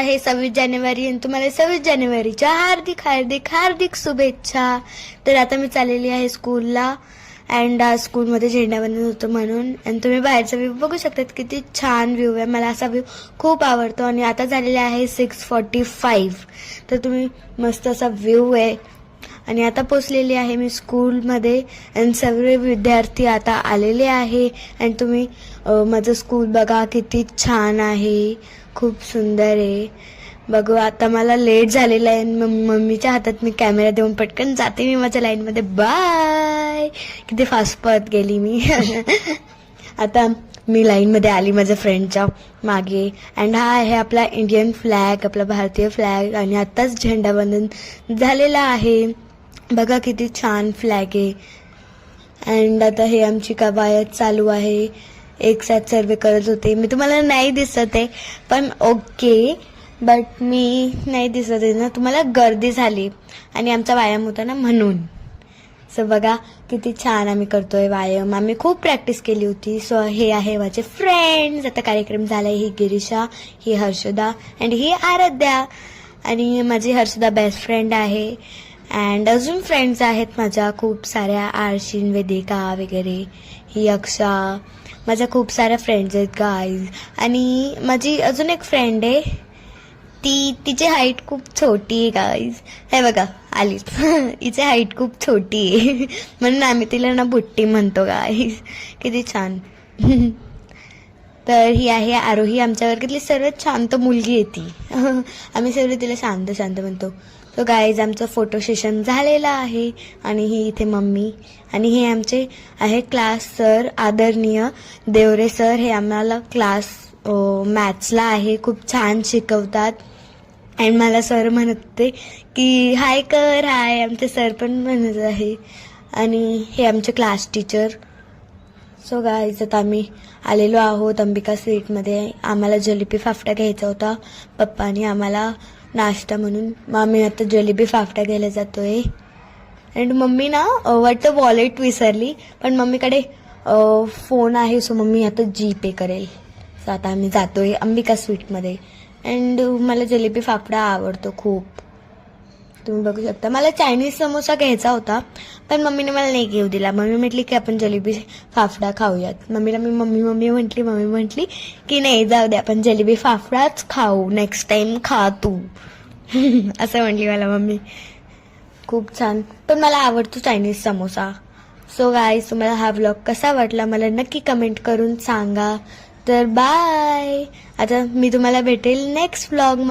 आहे 26 जानेवारी आणि तुम्हाला 26 जानेवारीच्या हार्दिक हार्दिक हार्दिक शुभेच्छा. तर आता मी चाललेली आहे स्कूलला अँड आज स्कूलमध्ये झेंडावंदन होतं म्हणून. आणि तुम्ही बाहेरचा व्ह्यू बघू शकतात, किती छान व्ह्यू आहे. मला असा व्ह्यू खूप आवडतो. आणि आता झालेले आहे 6:45. तर तुम्ही मस्त असा व्ह्यू आहे. आणि आता पोचलेली आहे मी स्कूलमध्ये आणि सर्व विद्यार्थी आता आलेले आहे. आणि तुम्ही माझं स्कूल बघा, किती छान आहे, खूप सुंदर आहे. बघू आता मला लेट झालेला आहे. मम्मीच्या हातात मी कॅमेरा देऊन पटकन जाते मी माझ्या लाईनमध्ये. बाय. किती फास्ट पळत गेली मी. आता मी लाईनमध्ये आली माझ्या फ्रेंडच्या मागे. अँड हा आहे आपला इंडियन फ्लॅग, आपला भारतीय फ्लॅग. आणि आत्ताच झेंडावंदन झालेला आहे. बघा किती छान फ्लॅग आहे. अँड आता हे आमची कवायत चालू आहे. एक साथ सर्वे करत होते. मी तुम्हाला नाही दिसत आहे पण ओके, बट मी नाही दिसत आहे ना, तुम्हाला गर्दी झाली आणि आमचा व्यायाम होता ना म्हणून. सो बघा किती छान आम्ही करतोय व्यायाम. आम्ही खूप प्रॅक्टिस केली होती. सो हे आहे माझे फ्रेंड्स. आता कार्यक्रम झालाय. ही गिरीशा, ही हर्षदा अँड ही आराध्या. आणि माझी हर्षदा बेस्ट फ्रेंड आहे. अँड अजून फ्रेंड्स आहेत माझ्या खूप साऱ्या, आरशीन, वेदिका वगैरे. ही अक्षा. माझ्या खूप साऱ्या फ्रेंड्स आहेत गाईज. आणि माझी अजून एक फ्रेंड आहे, तिची हाईट खूप छोटी आहे गाईज. हे बघा आलीच. हिची हाईट खूप छोटी आहे म्हणून आम्ही तिला ना बुट्टी म्हणतो गाईज. किती छान. तर ही आहे आरोही, आमच्या वर्गातली सर्वात शांत मुलगी आहे ती. आम्ही सर्व तिला शांत शांत म्हणतो. तो गाईज आमचं फोटो सेशन झालेलं आहे. आणि ही इथे मम्मी. आणि हे आमचे आहे क्लास सर, आदरणीय देवरे सर. हे आम्हाला क्लास मॅथ्सला आहे, खूप छान शिकवतात. अँड मला सर म्हणत होते की हाय कर, हाय. आमचे सर पण म्हणत आहे. आणि हे आमचे क्लास टीचर. सो गाईज आता आम्ही आलेलो आहोत अंबिका स्वीटमध्ये. आम्हाला जलेबी फाफडा घ्यायचा होता. पप्पानी आम्हाला नाश्ता म्हणून. मग आम्ही आता जलेबी फाफडा घ्यायला जातोय. अँड मम्मी ना वाटतं वॉलेट विसरली, पण मम्मीकडे फोन आहे. सो मम्मी आता जीपे करेल. सो आता आम्ही जातोय अंबिका स्वीटमध्ये. अँड मला जलेबी फाफडा आवडतो खूप, तुम्ही बघू शकता. मला चायनीज समोसा घ्यायचा होता पण मम्मीने मला नाही घेऊ दिला. मम्मी म्हटली की आपण जलेबी फाफडा खाऊयात. मम्मीला मी मम्मी म्हटली की नाही जाऊ दे, आपण जलेबी फाफडाच खाऊ, नेक्स्ट टाइम खा तू. असं म्हटली मला मम्मी. खूप छान, पण मला आवडतो चायनीज समोसा. सो गाईज तुम्हाला हा व्लॉग कसा वाटला मला नक्की कमेंट करून सांगा. तर बाय. आता मी तुम्हाला भेटेल नेक्स्ट व्लॉग.